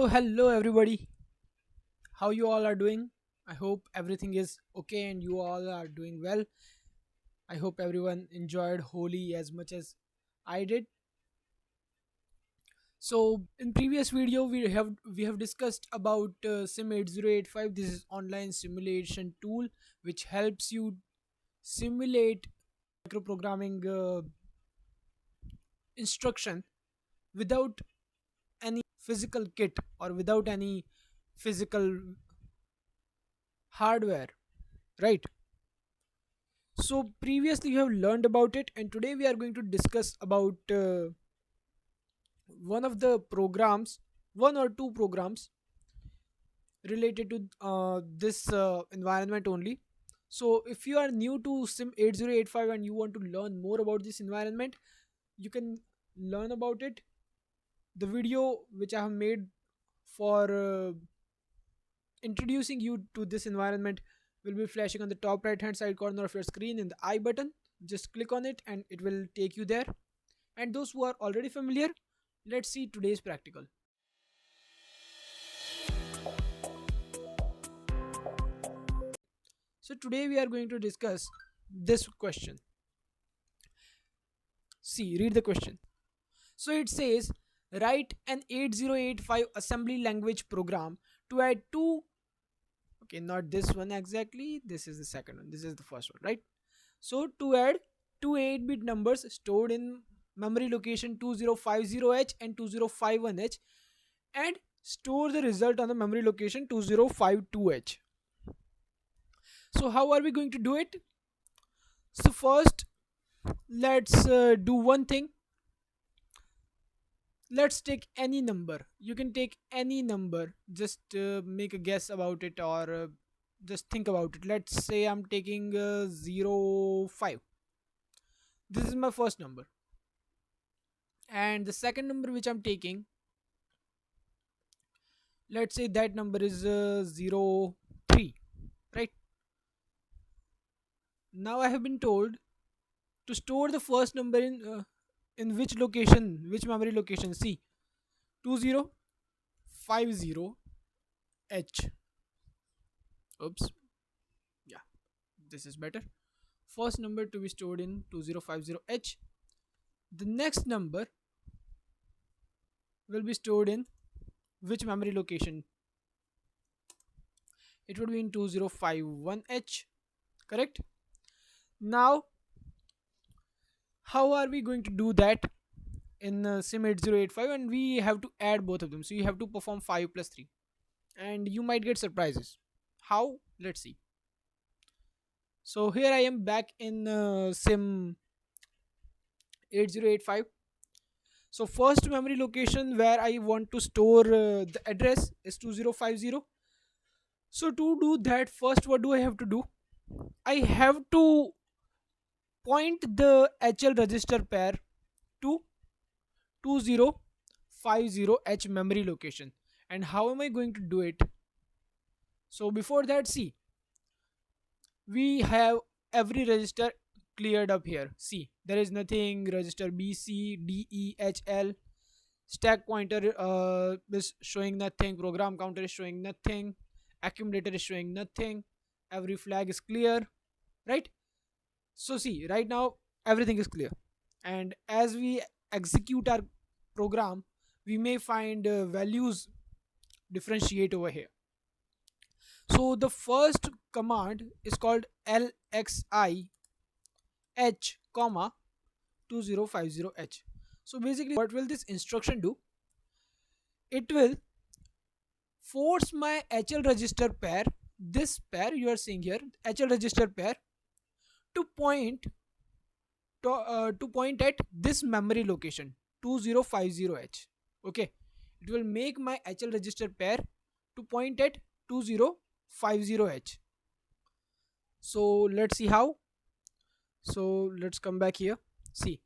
So hello everybody, how you all are doing? I hope everything is okay and you all are doing well. I hope everyone enjoyed Holi as much as I did. So in previous video we have discussed about sim8085. This is online simulation tool which helps you simulate microprogramming instruction without any physical kit or without any physical hardware, right? So previously you have learned about it, and today we are going to discuss about one of the programs, one or two programs related to this environment only. So if you are new to sim 8085 and you want to learn more about this environment, you can learn about it. The video which I have made for introducing you to this environment will be flashing on the top right hand side corner of your screen in the I button. Just click on it and it will take you there. And those who are already familiar, let's see today's practical. So today we are going to discuss this question. See, read the question. So it says write an 8085 assembly language program to add two. Okay, not this one exactly, this is the second one, this is the first one, right? So to add two 8-bit numbers stored in memory location 2050H and 2051H and store the result on the memory location 2052H. So how are we going to do it? So first let's do one thing. Let's take any number. You can take any number, just make a guess about it, or just think about it. Let's say I'm taking 05. This is my first number, and the second number which I'm taking, let's say that number is 03, right? Now I have been told to store the first number in which location, which memory location. See, 2050H. Oops, yeah, this is better. First number to be stored in 2050H. The next number will be stored in which memory location? It would be in 2051H, correct? Now how are we going to do that in sim 8085? And we have to add both of them, so you have to perform 5 plus 3, and you might get surprises. How? Let's see. So here I am back in sim 8085. So first memory location where I want to store the address is 2050. So to do that, first what do I have to do? I have to point the HL register pair to 2050H memory location. And how am I going to do it? So before that, see, we have every register cleared up here. See, there is nothing. Register B, C, D, E, H, L. Stack pointer is showing nothing. Program counter is showing nothing. Accumulator is showing nothing. Every flag is clear, right? So see, right now everything is clear. And as we execute our program, we may find values differentiate over here. So the first command is called lxi h comma 2050H. So basically what will this instruction do? It will force my HL register pair, this pair you are seeing here, HL register pair, to point at this memory location 2050H. Okay, it will make my HL register pair to point at 2050H. So let's see how. So let's come back here. See,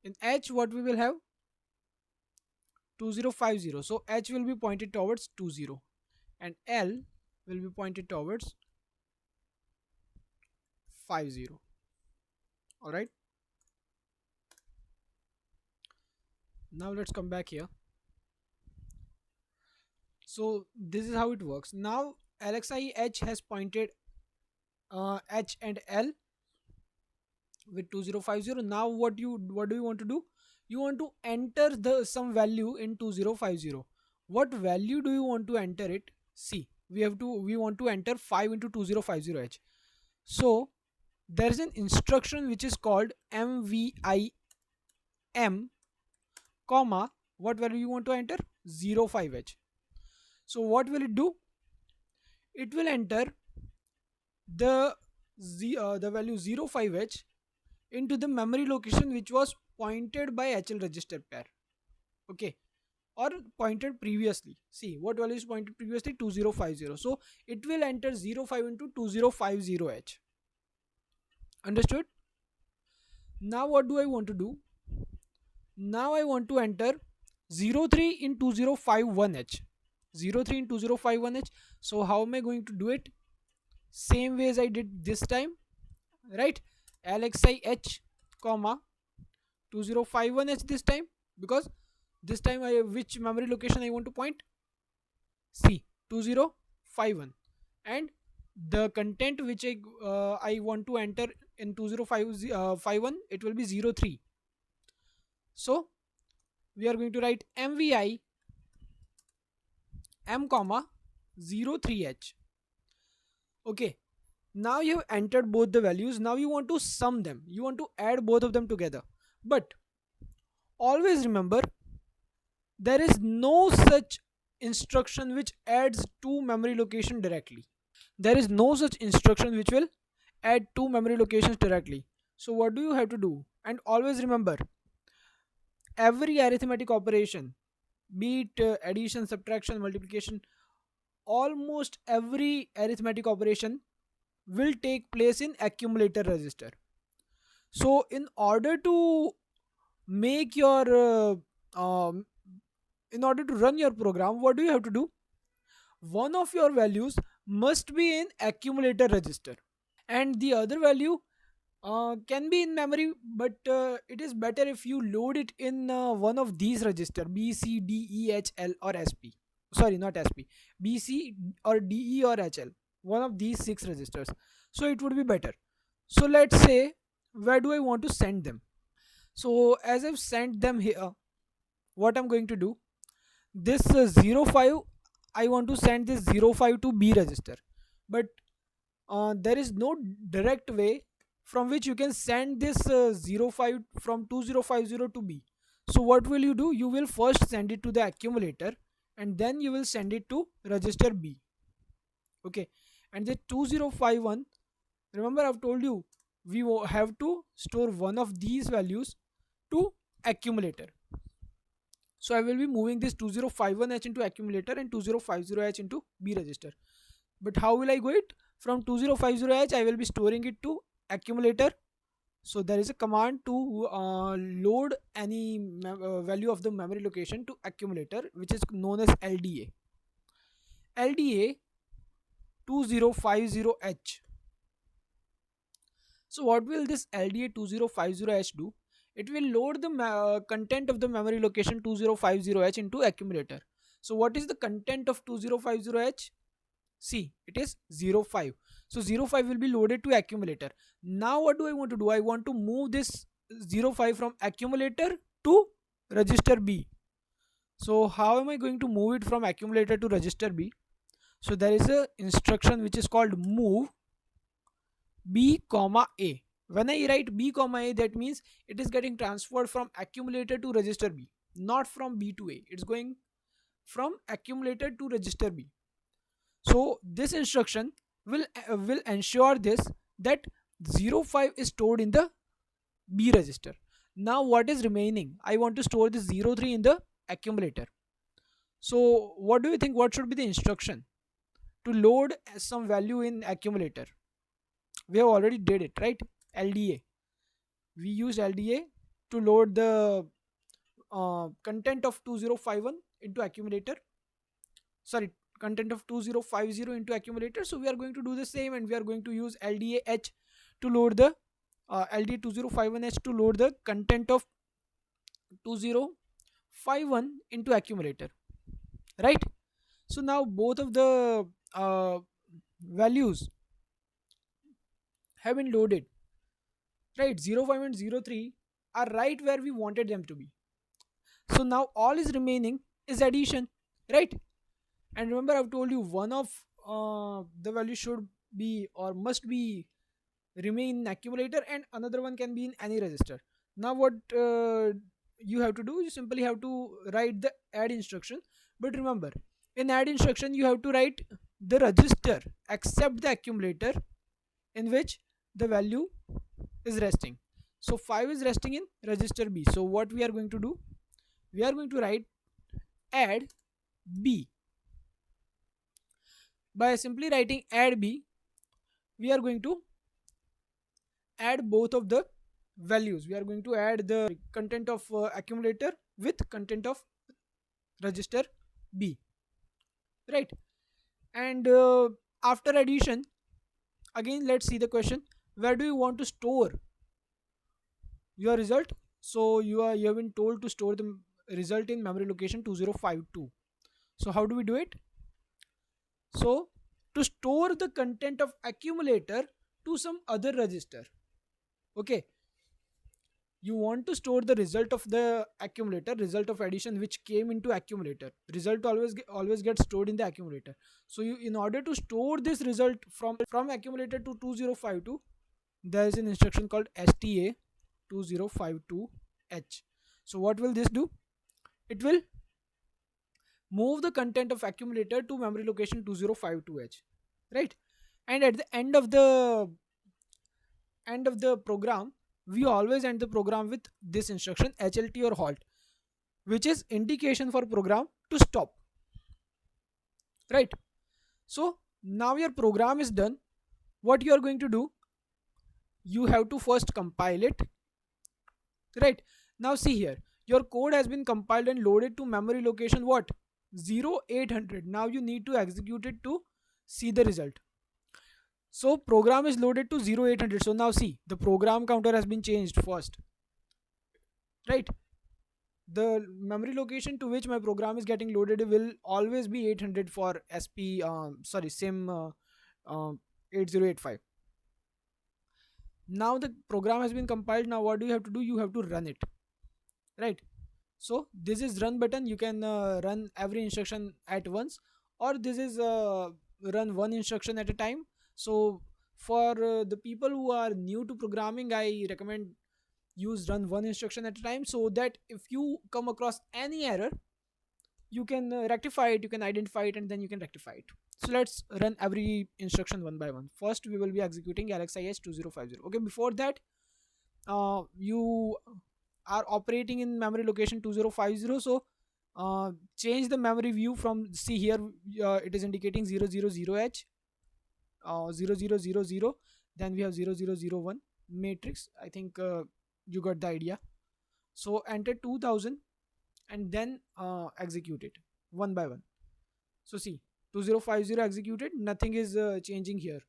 in H what we will have? 2050. So H will be pointed towards 20 and L will be pointed towards 50. All right, now let's come back here. So this is how it works. Now LXI H has pointed H and L with 2050. Now what do you want to do? You want to enter the some value in 2050. What value do you want to enter it? See, we want to enter 5 into 2050H. So there is an instruction which is called MVIM, comma, what value you want to enter? 05H. So what will it do? It will enter the value 05H into the memory location which was pointed by HL register pair. Okay, or pointed previously. See what value is pointed previously? 2050. So it will enter 05 into 2050H. Understood? Now what do I want to do? Now I want to enter 03 in 2051H. 03 in 2051H. So how am I going to do it? Same way as I did this time, right? LXI H, comma 2051H this time, because this time I which memory location I want to point? C, 2051, and the content which I want to enter in 2051, it will be 03. So we are going to write MVI M comma 03H. Okay, now you have entered both the values. Now you want to sum them, you want to add both of them together, but always remember there is no such instruction which adds two memory location directly. There is no such instruction which will add two memory locations directly. So what do you have to do? And always remember, every arithmetic operation, be it addition, subtraction, multiplication, almost every arithmetic operation will take place in accumulator register. So in order to make your in order to run your program, what do you have to do? One of your values must be in accumulator register, and the other value can be in memory, but it is better if you load it in one of these register: B, C, D, E, H, L, or SP. Sorry, not SP. B, C, or D, E, or H, L. One of these 6 registers. So it would be better. So let's say, where do I want to send them? So as I've sent them here, what I'm going to do, this 05, I want to send this 05 to B register, but there is no direct way from which you can send this 05 from 2050 to B. So what will you do? You will first send it to the accumulator, and then you will send it to register B. Okay, and the 2051, remember I've told you we have to store one of these values to accumulator. So I will be moving this 2051H into accumulator and 2050H into B register. But how will I go it? From 2050H I will be storing it to accumulator. So there is a command to load any value of the memory location to accumulator, which is known as LDA. LDA 2050H. So what will this LDA 2050H do? It will load the content of the memory location 2050H into accumulator. So what is the content of 2050H? See, it is 05. So 05 will be loaded to accumulator. Now what do I want to do? I want to move this 05 from accumulator to register B. So how am I going to move it from accumulator to register B? So there is a instruction which is called move B comma A. When I write B comma A, that means it is getting transferred from accumulator to register B, not from B to A. It's going from accumulator to register B. So this instruction will ensure this, that 05 is stored in the B register. Now what is remaining? I want to store this 03 in the accumulator. So what do you think? What should be the instruction to load some value in accumulator? We have already did it, right? LDA. We used LDA to load the content of 2051 into accumulator. Sorry, content of 2050 into accumulator. So we are going to do the same, and we are going to use LDAH to load the LDA2051H to load the content of 2051 into accumulator, right? So now both of the values have been loaded, right? 05 and 03 are right where we wanted them to be. So now all is remaining is addition, right? And remember, I've told you one of the value should be or must be remain in accumulator, and another one can be in any register. Now what you have to do, you simply have to write the add instruction. But remember, in add instruction you have to write the register except the accumulator in which the value is resting. So 5 is resting in register B. So what we are going to do, we are going to write add B. By simply writing add B, we are going to add both of the values. We are going to add the content of accumulator with content of register B, right? And after addition, again let's see the question, where do you want to store your result? So you have been told to store the result in memory location 2052. So how do we do it? So to store the content of accumulator to some other register, okay, you want to store the result of the accumulator, result of addition which came into accumulator. Result always gets stored in the accumulator. So you, in order to store this result from accumulator to 2052, there is an instruction called sta 2052h. So what will this do? It will move the content of accumulator to memory location 2052h, right? And at the end of the program, we always end the program with this instruction hlt or halt, which is indication for program to stop, right? So now your program is done. What you are going to do, you have to first compile it, right? Now see here, your code has been compiled and loaded to memory location what, 0800. Now you need to execute it to see the result. So program is loaded to 0800. So now see, the program counter has been changed first, right? The memory location to which my program is getting loaded will always be 800 for sim 8085. Now the program has been compiled. Now what do you have to do? You have to run it, right? So this is run button. You can run every instruction at once, or this is run one instruction at a time. So for the people who are new to programming, I recommend use run one instruction at a time, so that if you come across any error, you can rectify it, you can identify it, and then you can rectify it. So let's run every instruction one by one. First we will be executing LXIS 2050. Okay, before that, you are operating in memory location 2050. So change the memory view from, see here, it is indicating 000h, 0000, then we have 0001 matrix. I think you got the idea. So enter 2000 and then execute it one by one. So see, 2050 executed, nothing is changing here.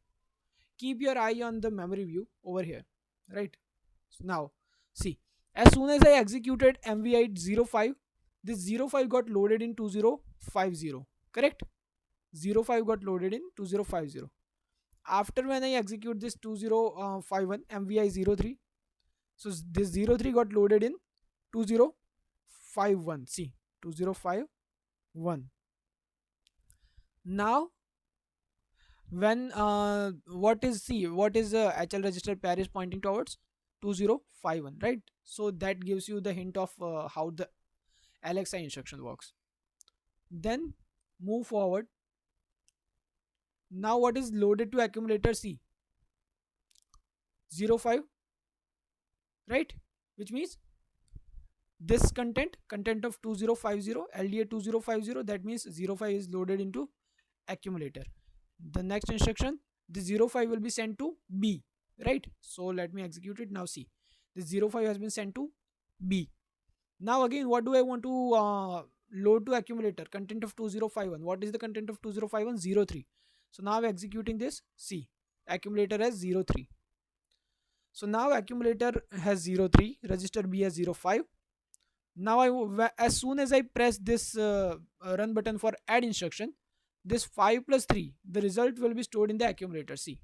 Keep your eye on the memory view over here, right? So now see, as soon as I executed mv8 05, this 05 got loaded in 2050, correct? 05 got loaded in 2050. After when I execute this 2051 mvi03, so this 03 got loaded in 2051. See, 2051. Now when what is HL register pair is pointing towards 2051, right? So that gives you the hint of how the LXI instruction works. Then move forward. Now what is loaded to accumulator? C 05, right? Which means this content of 2050 LDA 2050, that means 05 is loaded into accumulator. The next instruction, the 05 will be sent to B, right? So let me execute it. Now see, the 05 has been sent to B. Now again, what do I want to load to accumulator? Content of 2051. What is the content of 2051? 03. So now executing this, see, accumulator has 03. So now accumulator has 03, register B has 05. Now as soon as I press this run button for add instruction, this 5 plus 3, the result will be stored in the accumulator. See,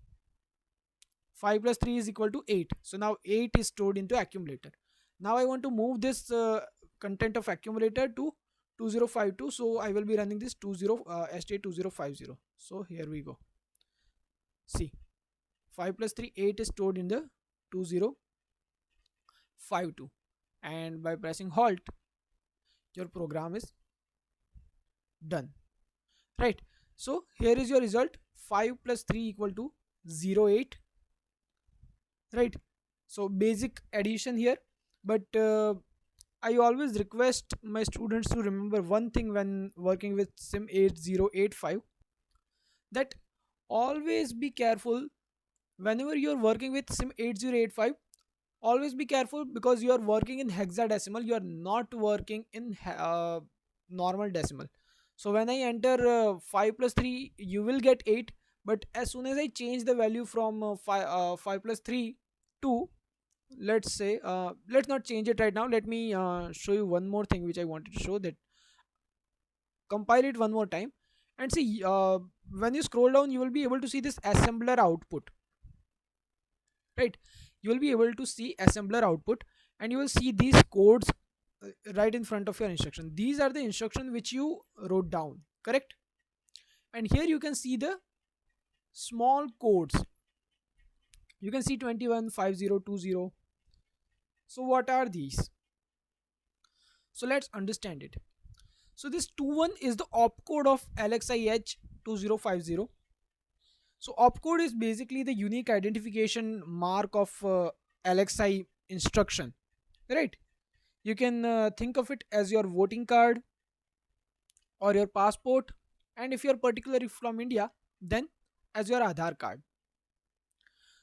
5 plus 3 is equal to 8. So now 8 is stored into accumulator. Now I want to move this content of accumulator to 2052. So I will be running this 2050. So here we go. See, 5 plus 3, 8 is stored in the 2052. And by pressing halt, your program is done. Right. So here is your result. 5 plus 3 equal to 08. Right. So basic addition here. But I always request my students to remember one thing when working with sim8085, that always be careful whenever you're working with sim8085. Always be careful, because you are working in hexadecimal, you are not working in normal decimal. So when I enter 5 plus 3, you will get 8. But as soon as I change the value from 5 plus 3 to, let's say, let's not change it right now. Let me show you one more thing which I wanted to show. That compile it one more time and see, when you scroll down, you will be able to see this assembler output. Right, you will be able to see assembler output, and you will see these codes right in front of your instruction. These are the instruction which you wrote down, correct? And here you can see the small codes. You can see 215020. So what are these? So let's understand it. So this 21 is the opcode of LXIH 2050. So opcode is basically the unique identification mark of LXI instruction, right? You can think of it as your voting card or your passport, and if you're particularly from India, then as your Aadhaar card.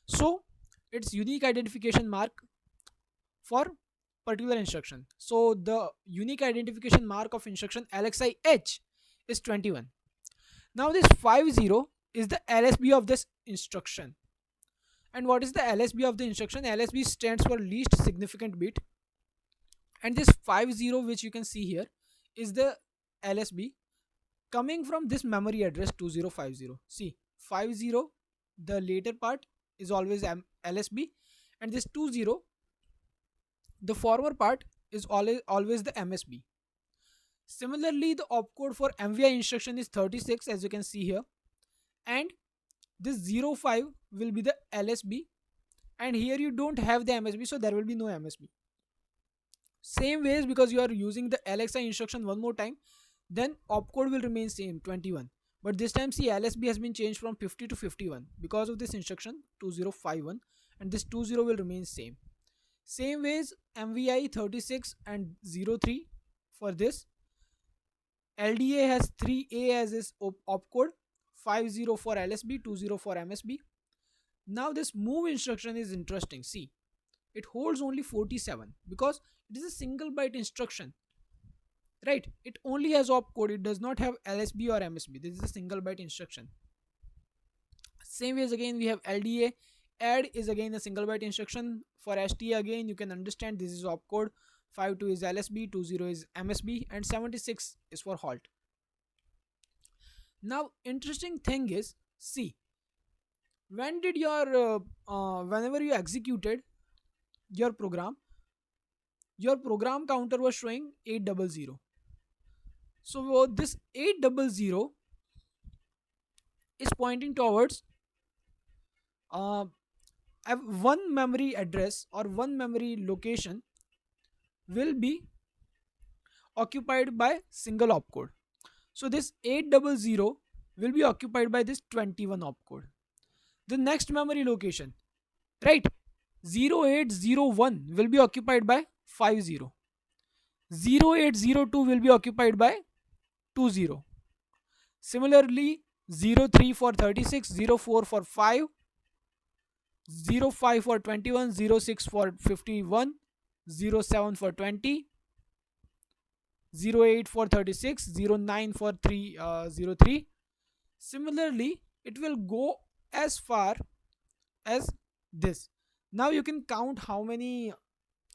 So it's unique identification mark for particular instruction. So the unique identification mark of instruction LXIH is 21. Now this 50 is the LSB of this instruction. And what is the LSB of the instruction? LSB stands for least significant bit, and this 50 which you can see here is the LSB coming from this memory address 2050. See, 50, the later part is always LSB, and this 20, the former part is always the MSB. Similarly, the opcode for MVI instruction is 36, as you can see here, and this 05 will be the LSB, and here you don't have the MSB, so there will be no MSB. Same ways, because you are using the LXI instruction one more time, then opcode will remain same, 21. But this time, see, LSB has been changed from 50 to 51 because of this instruction 2051, and this 20 will remain same. Same ways, MVI 36 and 03 for this. LDA has 3A as its opcode, 50 for LSB, 20 for MSB. Now this move instruction is interesting. See, it holds only 47 because it is a single byte instruction. Right, it only has opcode, it does not have LSB or MSB. This is a single byte instruction. Same ways, again we have LDA. Add is again a single byte instruction. For STA, again you can understand this is opcode. 52 is LSB, 20 is MSB, and 76 is for halt. Now interesting thing is, see, when did your whenever you executed your program counter was showing 800. So this 800 is pointing towards one memory address or one memory location will be occupied by single opcode. So this 800 will be occupied by this 21 opcode. The next memory location, right, 0801 will be occupied by 50. 0802 will be occupied by 20. Similarly, 03 for 36, 04 for 5, 05 for 21, 06 for 51, 07 for 20, 08 for 36, 09 for 03. Similarly, it will go as far as this. Now you can count how many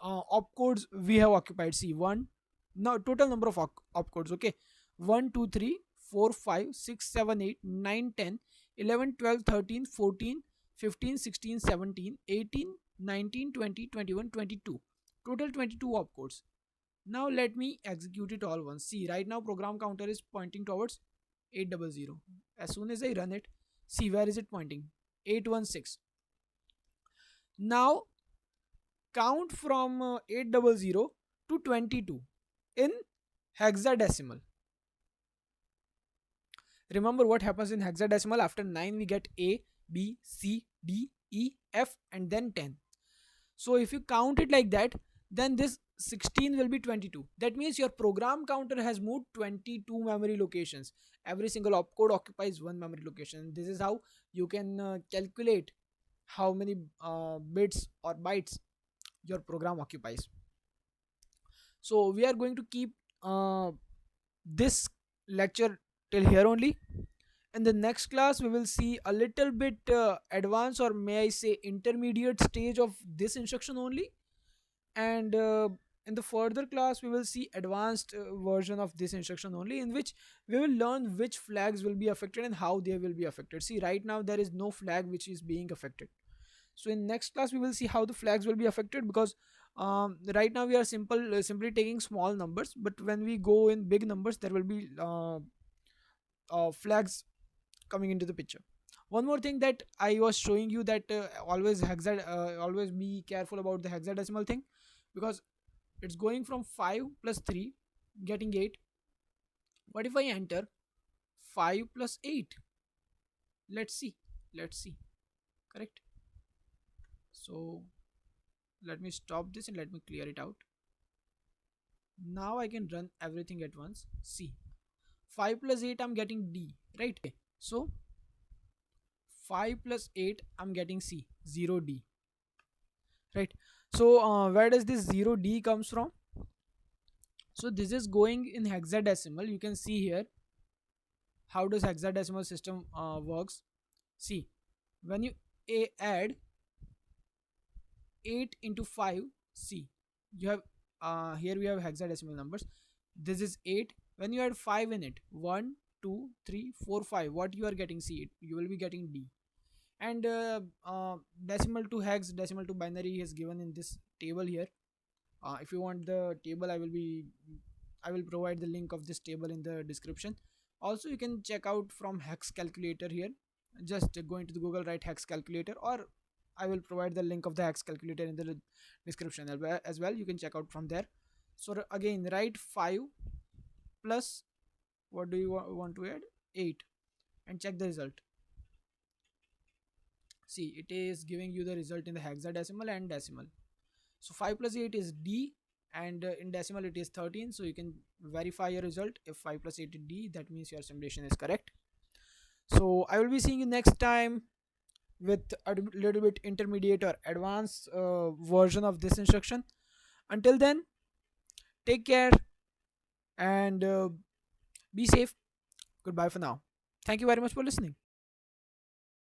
opcodes we have occupied. See, one, now total number of opcodes. Okay, 1 2 3 4 5 6 7 8 9 10 11 12 13 14 15 16 17 18 19 20 21 22. Total 22 opcodes. Now let me execute it all once. See, right now program counter is pointing towards 800. As soon as I run it, see where is it pointing? 816. Now count from 800 to 22 in hexadecimal. Remember what happens in hexadecimal? After 9 we get A, B, C, D, E, F and then 10. So if you count it like that, then this 16 will be 22. That means your program counter has moved 22 memory locations. Every single opcode occupies one memory location. This is how you can calculate how many bits or bytes your program occupies. So we are going to keep this lecture till here only. In the next class we will see a little bit advanced, or may I say intermediate stage of this instruction only. And in the further class we will see advanced version of this instruction only, in which we will learn which flags will be affected and how they will be affected. See, right now there is no flag which is being affected. So in next class we will see how the flags will be affected, because right now we are simply taking small numbers, but when we go in big numbers there will be flags coming into the picture. One more thing that I was showing you, that always be careful about the hexadecimal thing, because it's going from 5 plus 3 getting 8. What if I enter 5 plus 8? Let's see. Correct. So let me stop this and let me clear it out. Now I can run everything at once. See, 5 plus 8 I'm getting D, right? So 5 plus 8 I'm getting C, 0D, right? So where does this 0D comes from? So this is going in hexadecimal. You can see here how does hexadecimal system works. See, when you add 8 into 5, see, you have here we have hexadecimal numbers. This is 8. When you add 5 in it, 1 2 3 4 5, what you are getting? C, you will be getting D. And decimal to hex, decimal to binary is given in this table here. If you want the table, I will provide the link of this table in the description. Also you can check out from hex calculator here. Just go into the Google, write hex calculator, or I will provide the link of the hex calculator in the description as well. You can check out from there. So again, write 5 plus, what do you want to add? 8, and check the result. See, it is giving you the result in the hexadecimal and decimal. So 5 plus 8 is D, and in decimal it is 13. So you can verify your result. If 5 plus 8 is D, that means your simulation is correct. So I will be seeing you next time with a little bit intermediate or advanced version of this instruction. Until then, take care and be safe. Goodbye for now. Thank you very much for listening.